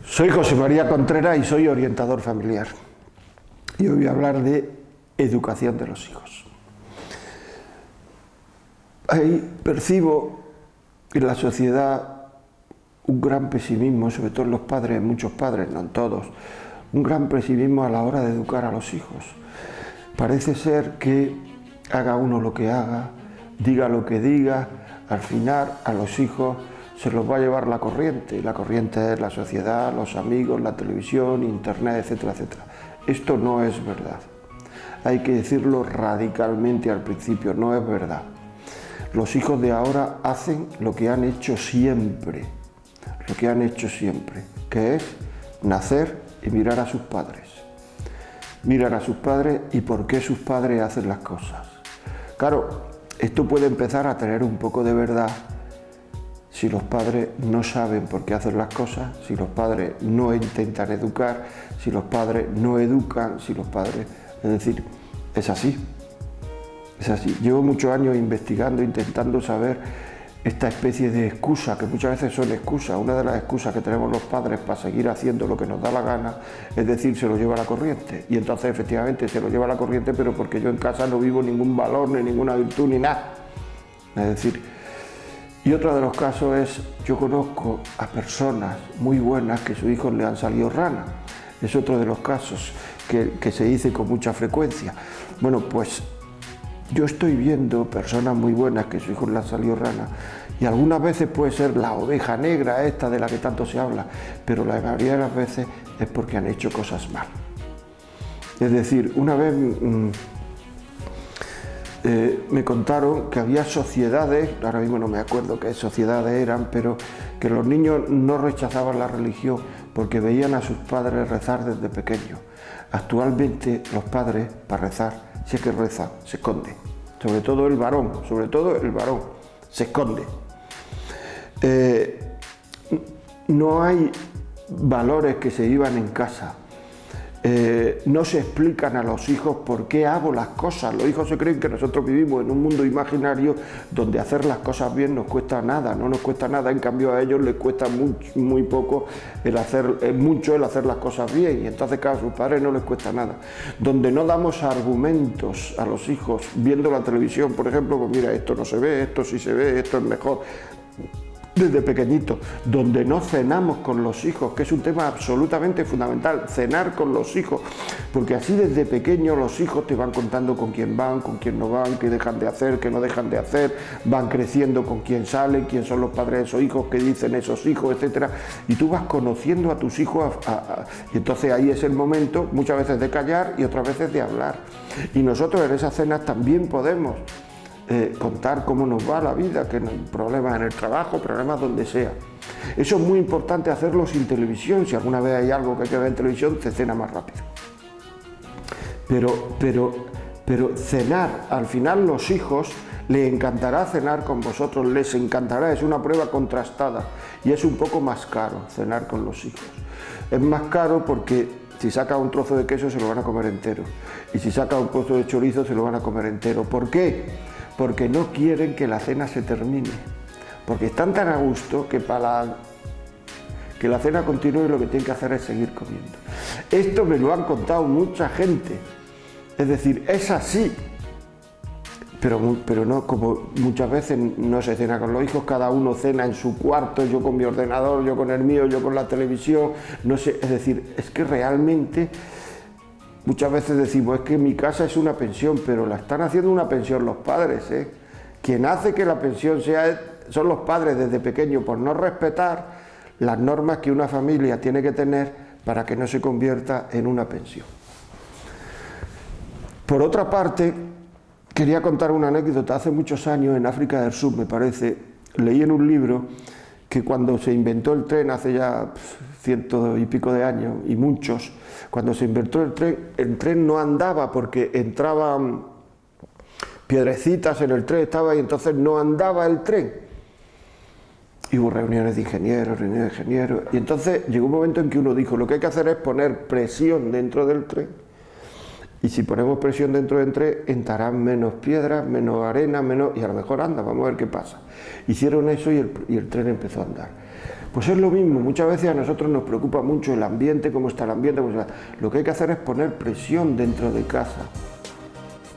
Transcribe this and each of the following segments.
Soy José María Contreras y soy orientador familiar. Y hoy voy a hablar de educación de los hijos. Percibo en la sociedad un gran pesimismo, sobre todo en los padres, en muchos padres, no en todos, un gran pesimismo a la hora de educar a los hijos. Parece ser que haga uno lo que haga, diga lo que diga, al final a los hijos se los va a llevar la corriente. La corriente es la sociedad, los amigos, la televisión, internet, etcétera, etcétera. Esto no es verdad. Hay que decirlo radicalmente al principio, no es verdad. Los hijos de ahora hacen lo que han hecho siempre, que es nacer y mirar a sus padres. Mirar a sus padres y por qué sus padres hacen las cosas. Claro, esto puede empezar a tener un poco de verdad si los padres no saben por qué hacen las cosas, si los padres no intentan educar, si los padres no educan, si los padres... Es decir, es así. Es así. Llevo muchos años investigando, intentando saber esta especie de excusa, que muchas veces son excusas. Una de las excusas que tenemos los padres para seguir haciendo lo que nos da la gana, es decir, se lo lleva la corriente. Y entonces efectivamente se lo lleva la corriente, pero porque yo en casa no vivo ningún valor, ni ninguna virtud, ni nada. Es decir, y otro de los casos es, yo conozco a personas muy buenas que a sus hijos le han salido ranas. Es otro de los casos que se dice con mucha frecuencia. Bueno, pues yo estoy viendo personas muy buenas que a sus hijos le han salido ranas, y algunas veces puede ser la oveja negra esta de la que tanto se habla, pero la mayoría de las veces es porque han hecho cosas mal. Es decir, una vez me contaron que había sociedades, ahora mismo no me acuerdo qué sociedades eran, pero que los niños no rechazaban la religión porque veían a sus padres rezar desde pequeños. Actualmente los padres, para rezar, si es que rezan, se esconden. Sobre todo el varón, se esconde. No hay valores que se vivan en casa. No se explican a los hijos por qué hago las cosas. Los hijos se creen que nosotros vivimos en un mundo imaginario donde hacer las cosas bien nos cuesta nada, no nos cuesta nada, en cambio a ellos les cuesta muy poco mucho el hacer las cosas bien, y entonces claro, a sus padres no les cuesta nada. Donde no damos argumentos a los hijos viendo la televisión, por ejemplo, pues mira, esto no se ve, esto sí se ve, esto es mejor. Desde pequeñito, donde no cenamos con los hijos, que es un tema absolutamente fundamental, cenar con los hijos, porque así desde pequeños los hijos te van contando con quién van, con quién no van, qué dejan de hacer, qué no dejan de hacer, van creciendo con quién salen, quién son los padres de esos hijos, qué dicen esos hijos, etcétera, y tú vas conociendo a tus hijos, y entonces ahí es el momento, muchas veces de callar y otras veces de hablar. Y nosotros en esas cenas también podemos contar cómo nos va la vida, que no hay problemas en el trabajo, problemas donde sea. Eso es muy importante hacerlo sin televisión. Si alguna vez hay algo que hay que ver en televisión, se cena más rápido. Pero cenar, al final los hijos les encantará cenar con vosotros, les encantará, es una prueba contrastada, y es un poco más caro cenar con los hijos. Es más caro porque si saca un trozo de queso se lo van a comer entero, y si saca un trozo de chorizo se lo van a comer entero. ¿Por qué? Porque no quieren que la cena se termine, porque están tan a gusto que que la cena continúe, y lo que tienen que hacer es seguir comiendo. Esto me lo han contado mucha gente, es decir, es así, pero no, como muchas veces no se cena con los hijos, cada uno cena en su cuarto, yo con mi ordenador, yo con el mío, yo con la televisión, no sé, es decir, es que realmente... Muchas veces decimos, es que mi casa es una pensión, pero la están haciendo una pensión los padres, ¿eh? Quien hace que la pensión son los padres desde pequeños, por no respetar las normas que una familia tiene que tener para que no se convierta en una pensión. Por otra parte, quería contar una anécdota. Hace muchos años, en África del Sur, me parece, leí en un libro que cuando se inventó el tren, hace ya 100 y pico de años, y muchos, cuando se inventó el tren no andaba porque entraban piedrecitas en el tren, y entonces no andaba el tren. Y hubo reuniones de ingenieros, y entonces llegó un momento en que uno dijo, lo que hay que hacer es poner presión dentro del tren, y si ponemos presión dentro del tren, entrarán menos piedras, menos arena, y a lo mejor anda, vamos a ver qué pasa. Hicieron eso y el tren empezó a andar. Pues es lo mismo, muchas veces a nosotros nos preocupa mucho el ambiente, cómo está el ambiente, lo que hay que hacer es poner presión dentro de casa.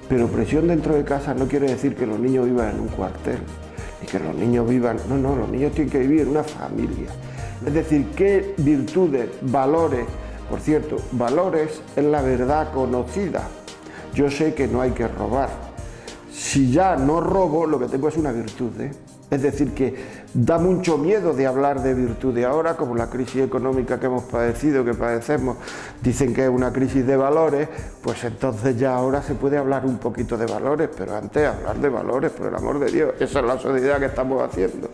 Pero presión dentro de casa no quiere decir que los niños vivan en un cuartel, y que los niños vivan, no, los niños tienen que vivir en una familia. Es decir, qué virtudes, valores, por cierto, valores es la verdad conocida. Yo sé que no hay que robar. Si ya no robo, lo que tengo es una virtud, Es decir, que da mucho miedo de hablar de virtud. Ahora, como la crisis económica que hemos padecido, que padecemos, dicen que es una crisis de valores, pues entonces ya ahora se puede hablar un poquito de valores, pero antes hablar de valores, por el amor de Dios, esa es la sociedad que estamos haciendo.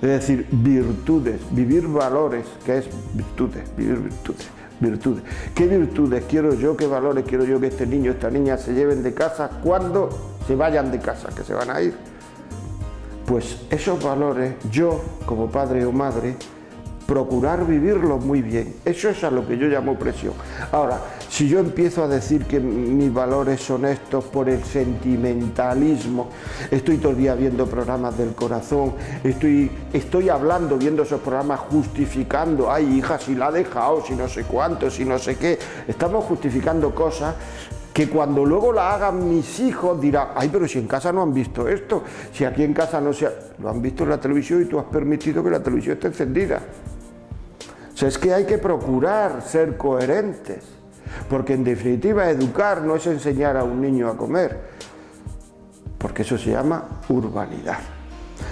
Es decir, virtudes, vivir valores, que es virtudes, vivir virtudes. Virtudes. ¿Qué virtudes quiero yo, qué valores quiero yo que este niño, esta niña se lleven de casa cuando se vayan de casa, que se van a ir? Pues esos valores, yo como padre o madre, procurar vivirlos muy bien. Eso es a lo que yo llamo presión. Ahora, si yo empiezo a decir que mis valores son estos por el sentimentalismo, estoy todo el día viendo programas del corazón, estoy hablando, viendo esos programas justificando, ay hija, si la ha dejado, si no sé cuánto, si no sé qué, estamos justificando cosas que cuando luego la hagan mis hijos dirán, ay, pero si en casa no han visto esto, si aquí en casa no se ha... Lo han visto en la televisión y tú has permitido que la televisión esté encendida. O sea, es que hay que procurar ser coherentes, porque en definitiva educar no es enseñar a un niño a comer, porque eso se llama urbanidad.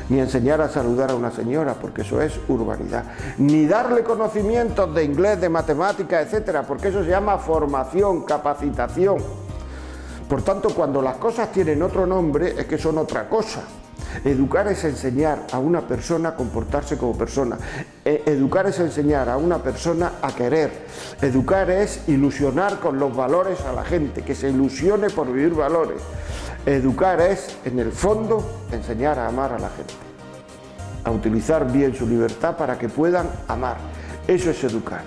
Ni enseñar a saludar a una señora, porque eso es urbanidad. Ni darle conocimientos de inglés, de matemáticas, etcétera, porque eso se llama formación, capacitación. Por tanto, cuando las cosas tienen otro nombre, es que son otra cosa. Educar es enseñar a una persona a comportarse como persona. Educar es enseñar a una persona a querer. Educar es ilusionar con los valores a la gente, que se ilusione por vivir valores. Educar es, en el fondo, enseñar a amar a la gente, a utilizar bien su libertad para que puedan amar. Eso es educar.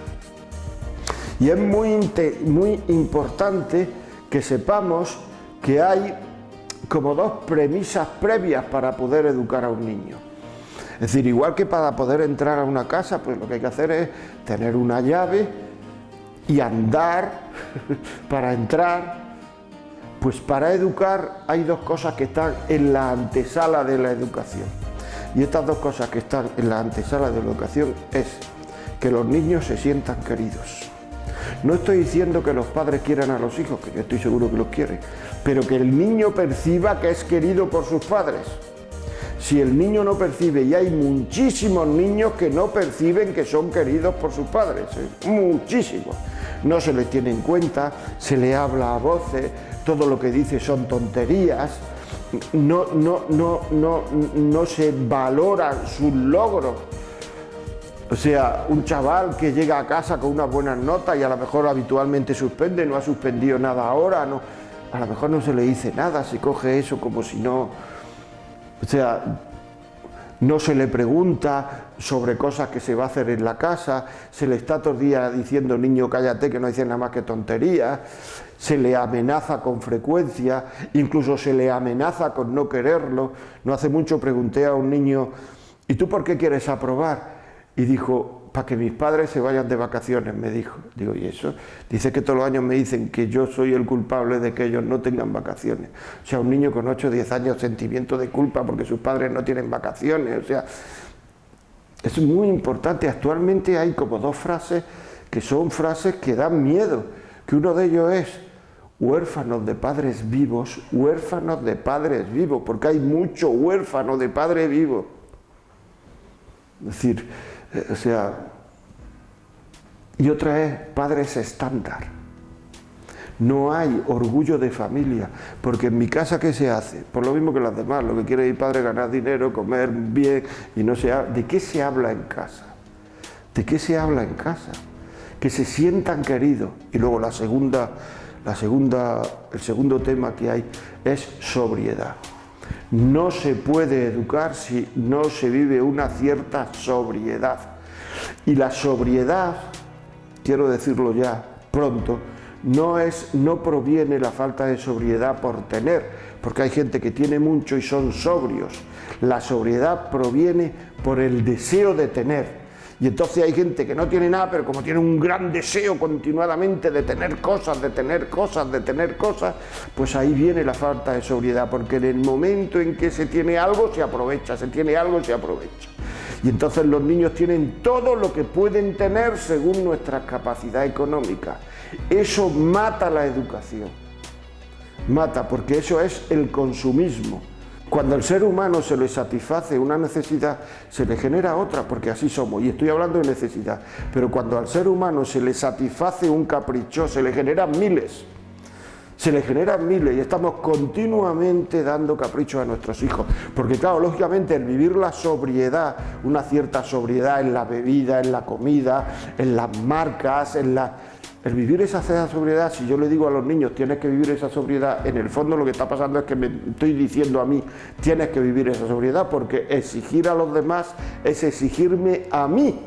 Y es muy importante que sepamos que hay como dos premisas previas para poder educar a un niño. Es decir, igual que para poder entrar a una casa, pues lo que hay que hacer es tener una llave y andar para entrar. Pues para educar hay dos cosas que están en la antesala de la educación. Y estas dos cosas que están en la antesala de la educación es que los niños se sientan queridos. No estoy diciendo que los padres quieran a los hijos, que yo estoy seguro que los quieren, pero que el niño perciba que es querido por sus padres. Si el niño no percibe, y hay muchísimos niños que no perciben que son queridos por sus padres, muchísimos. No se les tiene en cuenta, se le habla a voces, todo lo que dice son tonterías, no se valoran sus logros. O sea, un chaval que llega a casa con unas buenas notas y a lo mejor habitualmente suspende, no ha suspendido nada ahora, a lo mejor no se le dice nada, se coge eso como si no... O sea, no se le pregunta sobre cosas que se va a hacer en la casa, se le está todo el día diciendo, niño, cállate, que no dice nada más que tonterías, se le amenaza con frecuencia, incluso se le amenaza con no quererlo. No hace mucho pregunté a un niño, ¿y tú por qué quieres aprobar? Y dijo, para que mis padres se vayan de vacaciones, me dijo. Digo, ¿y eso? Dice que todos los años me dicen que yo soy el culpable de que ellos no tengan vacaciones. O sea, un niño con 8 o 10 años, sentimiento de culpa porque sus padres no tienen vacaciones. O sea, es muy importante. Actualmente hay como dos frases que son frases que dan miedo, que uno de ellos es huérfanos de padres vivos, porque hay mucho huérfano de padre vivo. Es decir, o sea, y otra es padres estándar. No hay orgullo de familia, porque en mi casa, ¿qué se hace? Por lo mismo que las demás, lo que quiere mi padre es ganar dinero, comer bien, y no se habla. ¿De qué se habla en casa? ¿De qué se habla en casa? Que se sientan queridos. Y luego el segundo tema que hay es sobriedad. No se puede educar si no se vive una cierta sobriedad. Y la sobriedad, quiero decirlo ya pronto, no proviene la falta de sobriedad por tener, porque hay gente que tiene mucho y son sobrios. La sobriedad proviene por el deseo de tener. Y entonces hay gente que no tiene nada, pero como tiene un gran deseo continuadamente de tener cosas, pues ahí viene la falta de sobriedad, porque en el momento en que se tiene algo, se aprovecha, se tiene algo, se aprovecha. Y entonces los niños tienen todo lo que pueden tener según nuestra capacidad económica. Eso mata la educación. Mata, porque eso es el consumismo. Cuando al ser humano se le satisface una necesidad, se le genera otra, porque así somos, y estoy hablando de necesidad. Pero cuando al ser humano se le satisface un capricho, se le generan miles. Se le generan miles y estamos continuamente dando caprichos a nuestros hijos. Porque claro, lógicamente el vivir la sobriedad, una cierta sobriedad en la bebida, en la comida, en las marcas, el vivir esa sobriedad, si yo le digo a los niños tienes que vivir esa sobriedad, en el fondo lo que está pasando es que me estoy diciendo a mí tienes que vivir esa sobriedad, porque exigir a los demás es exigirme a mí.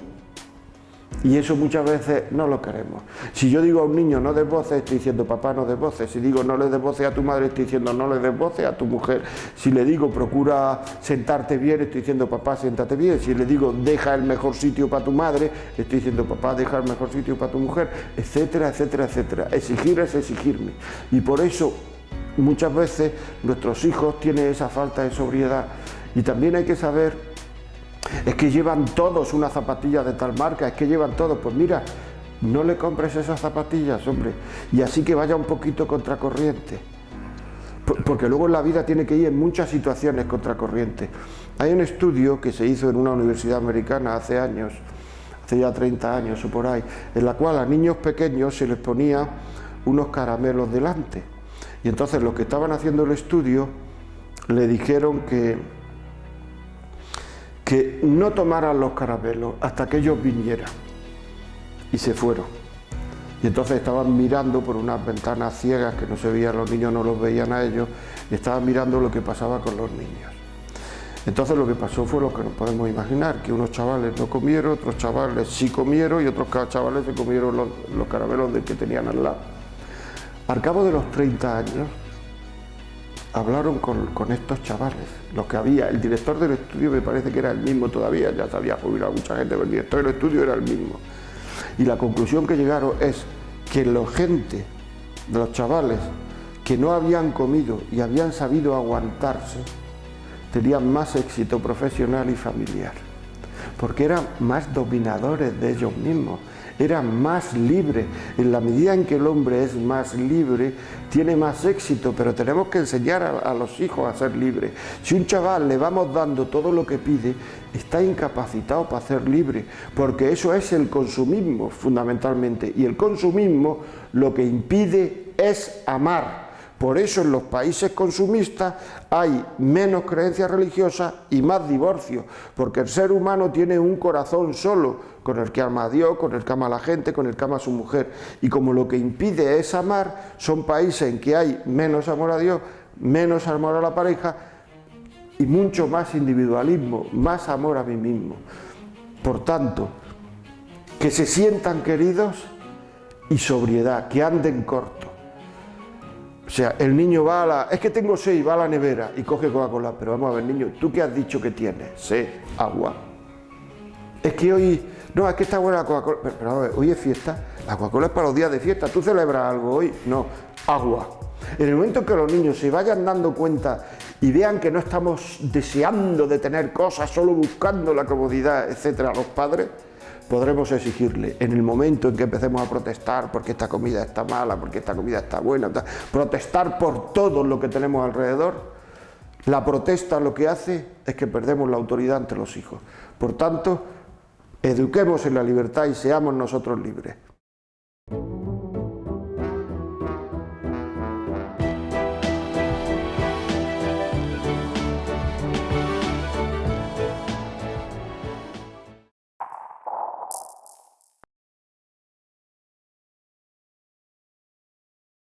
Y eso muchas veces no lo queremos. Si yo digo a un niño no des voces, estoy diciendo papá no des voces. Si digo no le des voces a tu madre, estoy diciendo no le des voces a tu mujer. Si le digo procura sentarte bien, estoy diciendo papá siéntate bien. Si le digo deja el mejor sitio para tu madre, estoy diciendo papá deja el mejor sitio para tu mujer, etcétera, etcétera, etcétera. Exigir es exigirme. Y por eso muchas veces nuestros hijos tienen esa falta de sobriedad. Y también hay que saber, es que llevan todos una zapatilla de tal marca, es que llevan todos, pues mira, no le compres esas zapatillas, hombre, y así que vaya un poquito contracorriente, porque luego en la vida tiene que ir en muchas situaciones contracorriente. Hay un estudio que se hizo en una universidad americana hace años, hace ya 30 años o por ahí, en la cual a niños pequeños se les ponía unos caramelos delante, y entonces los que estaban haciendo el estudio le dijeron que no tomaran los caramelos hasta que ellos vinieran, y se fueron. Y entonces estaban mirando por unas ventanas ciegas que no se veían, los niños no los veían a ellos, y estaban mirando lo que pasaba con los niños. Entonces lo que pasó fue lo que nos podemos imaginar, que unos chavales no comieron, otros chavales sí comieron y otros chavales se comieron los caramelos del que tenían al lado. Al cabo de los 30 años, hablaron con estos chavales, los que había. El director del estudio me parece que era el mismo todavía, ya se había jubilado mucha gente, pero el director del estudio era el mismo. Y la conclusión que llegaron es que la gente, de los chavales que no habían comido y habían sabido aguantarse, tenían más éxito profesional y familiar, porque eran más dominadores de ellos mismos, eran más libres. En la medida en que el hombre es más libre, tiene más éxito, pero tenemos que enseñar a los hijos a ser libres. Si un chaval le vamos dando todo lo que pide, está incapacitado para ser libre, porque eso es el consumismo fundamentalmente, y el consumismo lo que impide es amar. Por eso en los países consumistas hay menos creencias religiosas y más divorcios, porque el ser humano tiene un corazón solo, con el que ama a Dios, con el que ama a la gente, con el que ama a su mujer. Y como lo que impide es amar, son países en que hay menos amor a Dios, menos amor a la pareja y mucho más individualismo, más amor a mí mismo. Por tanto, que se sientan queridos y sobriedad, que anden cortos. O sea, el niño va es que tengo sed, va a la nevera y coge Coca-Cola. Pero vamos a ver, niño, ¿tú qué has dicho que tienes? Sed, agua. Es que hoy, no, es que está buena la Coca-Cola. Pero a ver, hoy es fiesta, la Coca-Cola es para los días de fiesta. ¿Tú celebras algo hoy? No, agua. En el momento en que los niños se vayan dando cuenta y vean que no estamos deseando de tener cosas, solo buscando la comodidad, etcétera, a los padres, podremos exigirle. En el momento en que empecemos a protestar porque esta comida está mala, porque esta comida está buena, protestar por todo lo que tenemos alrededor, la protesta lo que hace es que perdemos la autoridad ante los hijos. Por tanto, eduquemos en la libertad y seamos nosotros libres.